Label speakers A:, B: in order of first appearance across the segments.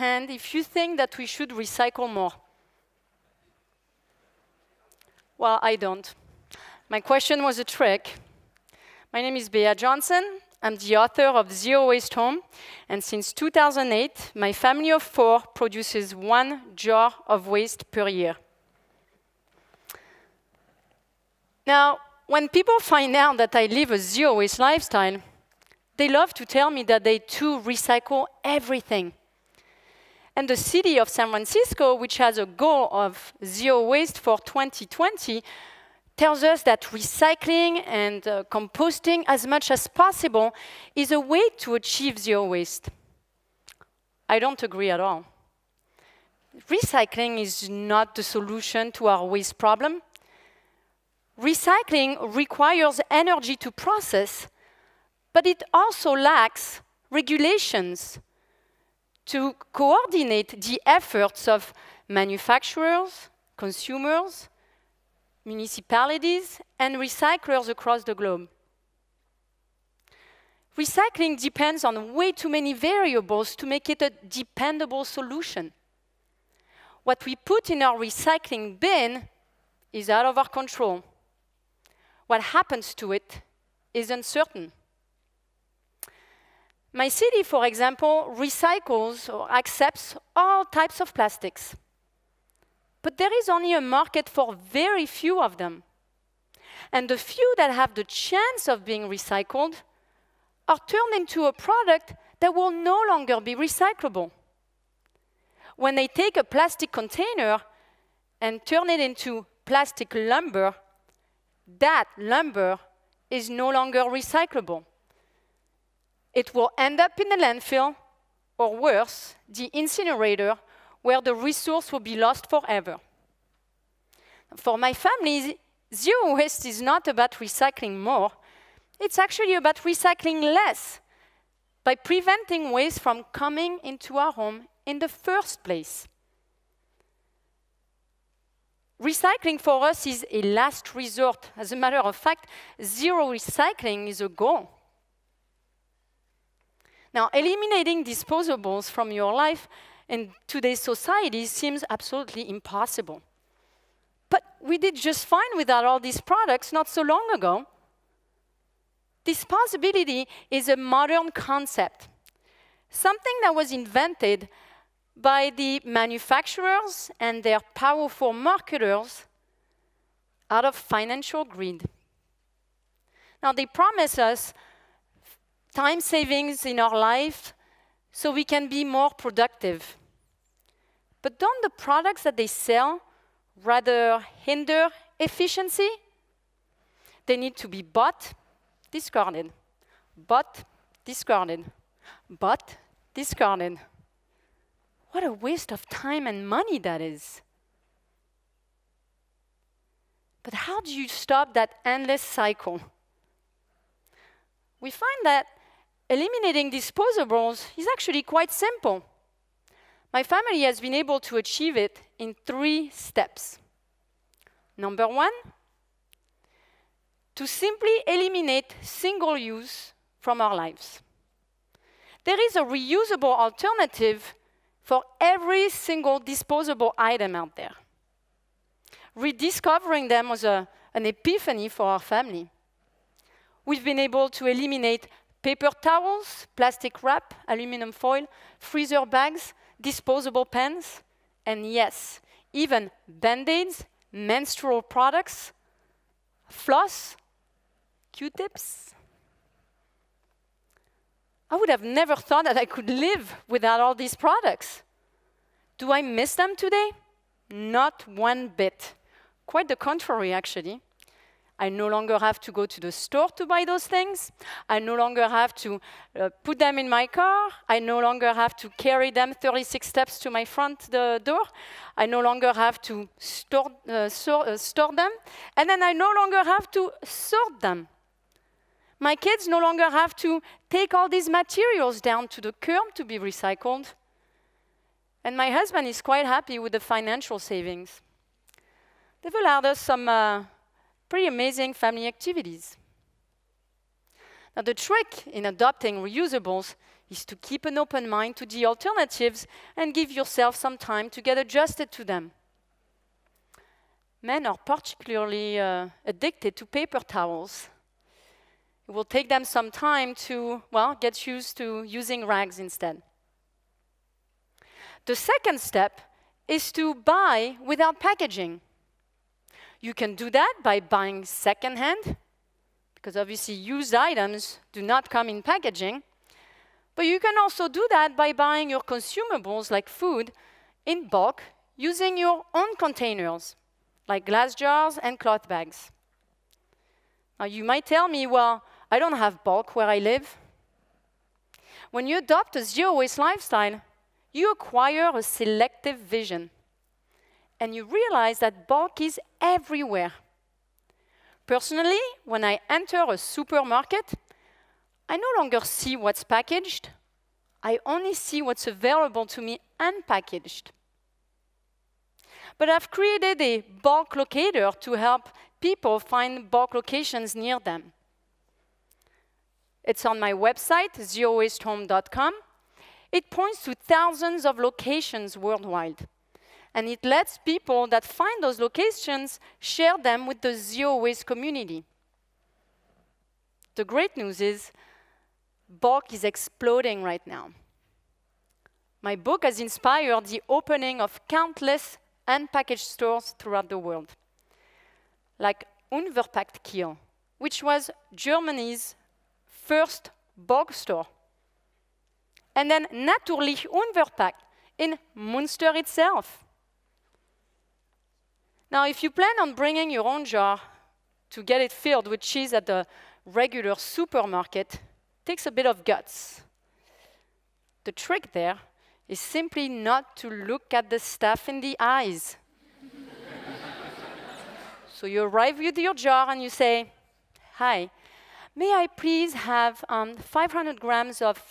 A: hand if you think that we should recycle more. Well, I don't. My question was a trick. My name is Bea Johnson. I'm the author of Zero Waste Home, and since 2008, my family of 4 produces 1 jar of waste per year. Now, when people find out that I live a zero-waste lifestyle, they love to tell me that they too recycle everything. And the city of San Francisco, which has a goal of zero waste for 2020, tells us that recycling and composting as much as possible is a way to achieve zero waste. I don't agree at all. Recycling is not the solution to our waste problem. Recycling requires energy to process, but it also lacks regulations to coordinate the efforts of manufacturers, consumers, municipalities, and recyclers across the globe. Recycling depends on way too many variables to make it a dependable solution. What we put in our recycling bin is out of our control. What happens to it is uncertain. My city, for example, recycles or accepts all types of plastics. But there is only a market for very few of them. And the few that have the chance of being recycled are turned into a product that will no longer be recyclable. When they take a plastic container and turn it into plastic lumber, that lumber is no longer recyclable. It will end up in the landfill, or worse, the incinerator, where the resource will be lost forever. For my family, zero waste is not about recycling more. It's actually about recycling less by preventing waste from coming into our home in the first place. Recycling for us is a last resort. As a matter of fact, zero recycling is a goal. Now, eliminating disposables from your life in today's society seems absolutely impossible. But we did just fine without all these products not so long ago. Disposability is a modern concept, something that was invented by the manufacturers and their powerful marketers out of financial greed. Now, they promise us time savings in our life so we can be more productive. But don't the products that they sell rather hinder efficiency? They need to be bought, discarded, bought, discarded, bought, discarded. What a waste of time and money that is. But how do you stop that endless cycle? We find that eliminating disposables is actually quite simple. My family has been able to achieve it in 3 steps. Number 1, to simply eliminate single use from our lives. There is a reusable alternative for every single disposable item out there. Rediscovering them was an epiphany for our family. We've been able to eliminate paper towels, plastic wrap, aluminum foil, freezer bags, disposable pens, and yes, even Band-Aids, menstrual products, floss, Q-tips. I would have never thought that I could live without all these products. Do I miss them today? Not one bit. Quite the contrary, actually. I no longer have to go to the store to buy those things. I no longer have to put them in my car. I no longer have to carry them 36 steps to my front door. I no longer have to store them. And then I no longer have to sort them. My kids no longer have to take all these materials down to the curb to be recycled. And my husband is quite happy with the financial savings. They've allowed us some pretty amazing family activities. Now, the trick in adopting reusables is to keep an open mind to the alternatives and give yourself some time to get adjusted to them. Men are particularly addicted to paper towels. It will take them some time to, well, get used to using rags instead. The second step is to buy without packaging. You can do that by buying secondhand, because obviously used items do not come in packaging. But you can also do that by buying your consumables, like food, in bulk, using your own containers, like glass jars and cloth bags. Now, you might tell me, well, I don't have bulk where I live. When you adopt a zero-waste lifestyle, you acquire a selective vision, and you realize that bulk is everywhere. Personally, when I enter a supermarket, I no longer see what's packaged. I only see what's available to me unpackaged. But I've created a bulk locator to help people find bulk locations near them. It's on my website, zerowastehome.com. It points to thousands of locations worldwide. And it lets people that find those locations share them with the zero-waste community. The great news is, bulk is exploding right now. My book has inspired the opening of countless unpackaged stores throughout the world, like Unverpackt Kiel, which was Germany's first bulk store. And then Natürlich Unverpackt in Münster itself. Now, if you plan on bringing your own jar to get it filled with cheese at the regular supermarket, it takes a bit of guts. The trick there is simply not to look at the stuff in the eyes. So you arrive with your jar and you say, "Hi, may I please have 500 grams of,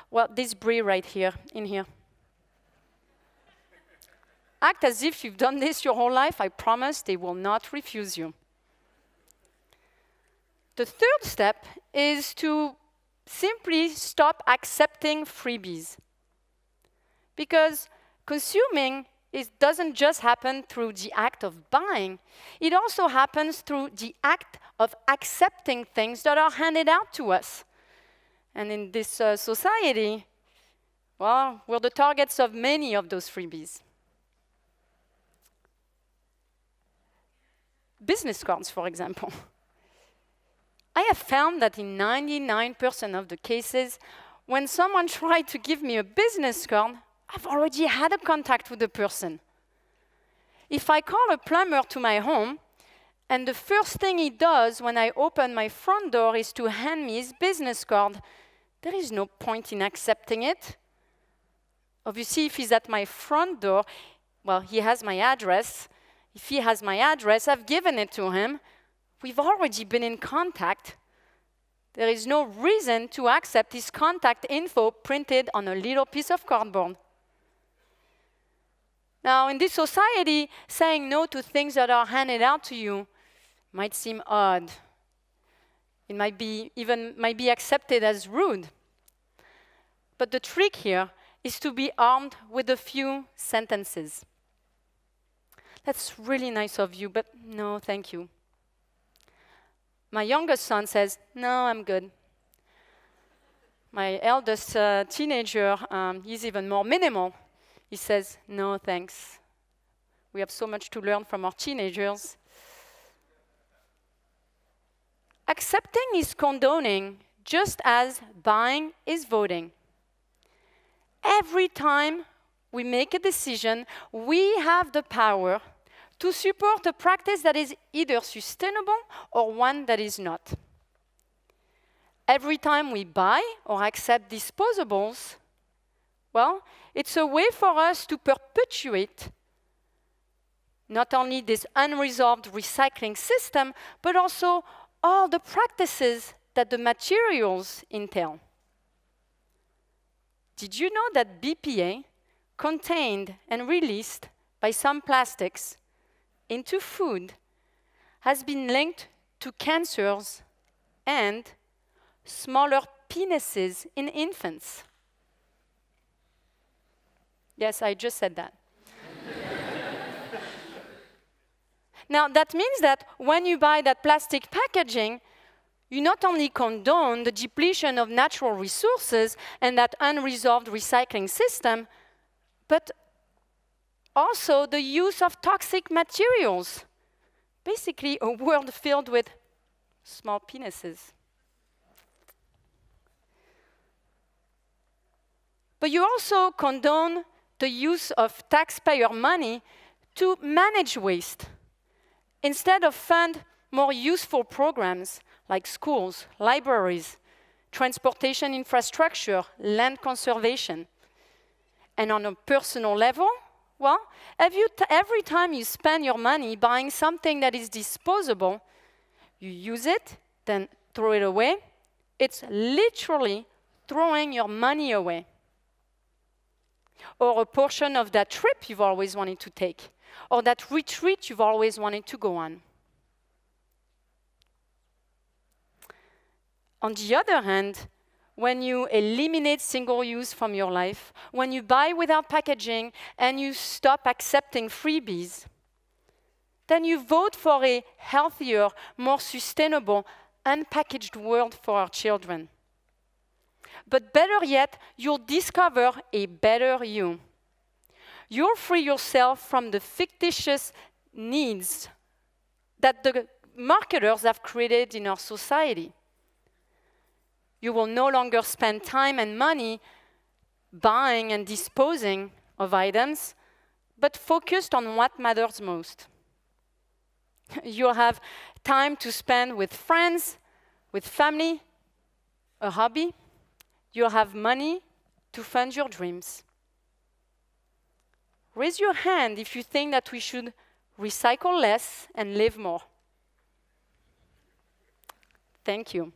A: well, this brie right here, in here." Act as if you've done this your whole life. I promise they will not refuse you. The third step is to simply stop accepting freebies. Because consuming doesn't just happen through the act of buying. It also happens through the act of accepting things that are handed out to us. And in this society, well, we're the targets of many of those freebies. Business cards, for example. I have found that in 99% of the cases, when someone tried to give me a business card, I've already had a contact with the person. If I call a plumber to my home, and the first thing he does when I open my front door is to hand me his business card, there is no point in accepting it. Obviously, if he's at my front door, well, he has my address. If he has my address, I've given it to him. We've already been in contact. There is no reason to accept his contact info printed on a little piece of cardboard. Now, in this society, saying no to things that are handed out to you might seem odd. It might be accepted as rude. But the trick here is to be armed with a few sentences. "That's really nice of you, but no, thank you." My youngest son says, "No, I'm good." My eldest teenager, he's even more minimal. He says, "No, thanks." We have so much to learn from our teenagers. Accepting is condoning, just as buying is voting. Every time we make a decision, we have the power to support a practice that is either sustainable or one that is not. Every time we buy or accept disposables, well, it's a way for us to perpetuate not only this unresolved recycling system, but also all the practices that the materials entail. Did you know that BPA, contained and released by some plastics into food, has been linked to cancers and smaller penises in infants. Yes, I just said that. Now, that means that when you buy that plastic packaging, you not only condone the depletion of natural resources and that unresolved recycling system, but also the use of toxic materials. Basically, a world filled with small penises. But you also condone the use of taxpayer money to manage waste, instead of fund more useful programs like schools, libraries, transportation infrastructure, land conservation. And on a personal level, well, every time you spend your money buying something that is disposable, you use it, then throw it away, it's literally throwing your money away. Or a portion of that trip you've always wanted to take, or that retreat you've always wanted to go on. On the other hand, when you eliminate single-use from your life, when you buy without packaging and you stop accepting freebies, then you vote for a healthier, more sustainable, unpackaged world for our children. But better yet, you'll discover a better you. You'll free yourself from the fictitious needs that the marketers have created in our society. You will no longer spend time and money buying and disposing of items, but focused on what matters most. You'll have time to spend with friends, with family, a hobby. You'll have money to fund your dreams. Raise your hand if you think that we should recycle less and live more. Thank you.